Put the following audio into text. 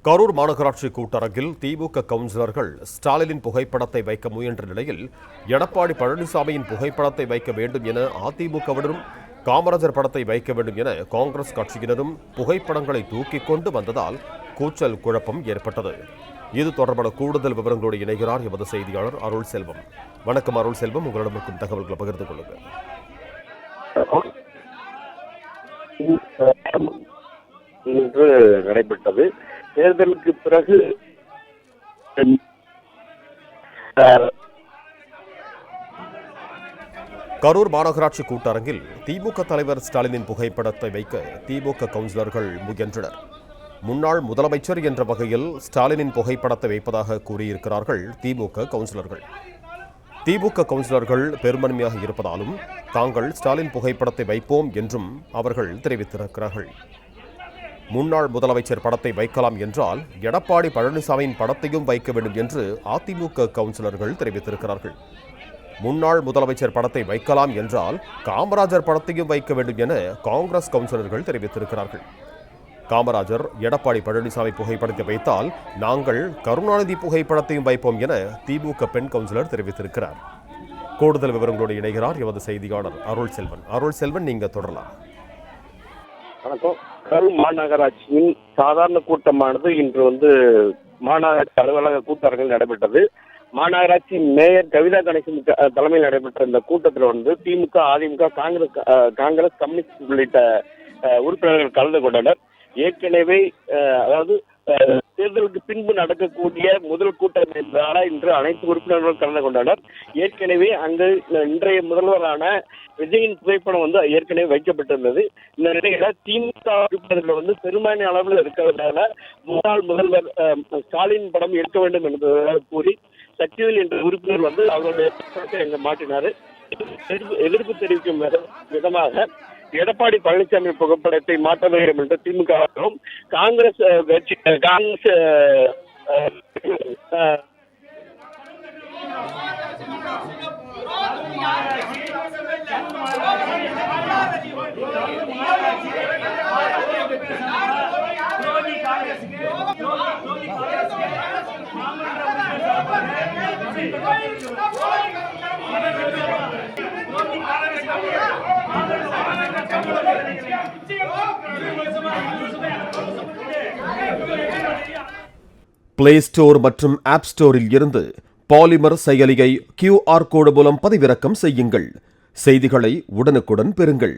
கரூர் மாநகராட்சி கூட்டரங்கில் திமுக கவுன்சிலர்கள் ஸ்டாலினின் புகைப்படத்தை வைக்க முயன்ற நிலையில் எடப்பாடி பழனிசாமியின் புகைப்படத்தை வைக்க வேண்டும் என அதிமுகவினரும் காமராஜர் படத்தை வைக்க வேண்டும் என காங்கிரஸ் கட்சியினரும் புகைப்படங்களை தூக்கிக் கொண்டு வந்ததால் கூச்சல் குழப்பம் ஏற்பட்டது. இது தொடர்பான கூடுதல் விவரங்களோடு இணைகிறார் எமது செய்தியாளர் அருள் செல்வம். வணக்கம் அருள் செல்வம், உங்களிடம் இருக்கும் தகவல்களை பகிர்ந்து கொள்ளுங்கள். இன்று நடைபெற்றது. தேர்தலுக்கு பிறகு கரூர் மாநகராட்சி கூட்டரங்கில் திமுக தலைவர் ஸ்டாலினின் புகைப்படத்தை வைக்க திமுக கவுன்சிலர்கள் முயன்றனர். முன்னாள் முதலமைச்சர் என்ற வகையில் ஸ்டாலினின் புகைப்படத்தை வைப்பதாக கூறியிருக்கிறார்கள் திமுக கவுன்சிலர்கள். திமுக கவுன்சிலர்கள் பெரும்பான்மையாக இருப்பதாலும் தாங்கள் ஸ்டாலின் புகைப்படத்தை வைப்போம் என்றும் அவர்கள் தெரிவித்திருக்கிறார்கள். முன்னாள் முதலமைச்சர் படத்தை வைக்கலாம் என்றால் எடப்பாடி பழனிசாமியின் படத்தையும் வைக்க வேண்டும் என்று அதிமுக கவுன்சிலர்கள் தெரிவித்திருக்கிறார்கள். முன்னாள் முதலமைச்சர் படத்தை வைக்கலாம் என்றால் காமராஜர் படத்தையும் வைக்க வேண்டும் என காங்கிரஸ் கவுன்சிலர்கள் தெரிவித்திருக்கிறார்கள். காமராஜர் எடப்பாடி பழனிசாமி புகைப்படத்தை வைத்தால் நாங்கள் கருணாநிதி புகைப்படத்தையும் வைப்போம் என திமுக பெண் கவுன்சிலர் தெரிவித்திருக்கிறார். கூடுதல் விவரங்களோடு இணைகிறார் எமது செய்தியாளர் அருள் செல்வன். அருள் செல்வன், நீங்க தொடரலாம். வணக்கம். கரூர் மாநகராட்சியின் சாதாரண கூட்டமானது இன்று மாநகராட்சி அலுவலக கூட்டரங்கில் நடைபெற்றது. மாநகராட்சி மேயர் கவிதா கணேசன் தலைமையில் நடைபெற்ற இந்த கூட்டத்தில் திமுக, அதிமுக, காங்கிரஸ், கம்யூனிஸ்ட் உள்ளிட்ட உறுப்பினர்கள் கலந்து கொண்டனர். ஏற்கனவே தேர்தலுக்கு பின்பு நடக்கக்கூடிய முதல் கூட்டம் என்பதால் இன்று அனைத்து உறுப்பினர்களும் கலந்து கொண்டனர். ஏற்கனவே அங்கு இன்றைய முதல்வரான விஜயின் புகைப்படம் ஏற்கனவே வைக்கப்பட்டிருந்தது. இந்த நிலையில திமுக உறுப்பினர்கள் பெரும்பான்மை அளவில் இருக்கிறதுனால முன்னாள் முதல்வர் ஸ்டாலின் படம் எடுக்க வேண்டும் என்பதாக கூறி சக்திவேல் என்ற உறுப்பினர் அவருடைய எங்க மாட்டினார். எதிர்ப்பு தெரிவிக்கும் விதமாக எடப்பாடி பழனிசாமி புகைப்படத்தை மாற்ற வேண்டும் என்று திமுக காங்கிரஸ் பிளே ஸ்டோர் மற்றும் ஆப் ஸ்டோரில் இருந்து பாலிமர் செயலியை QR கோடு மூலம் பதிவிறக்கம் செய்யுங்கள். செய்திகளை உடனுக்குடன் பெறுங்கள்.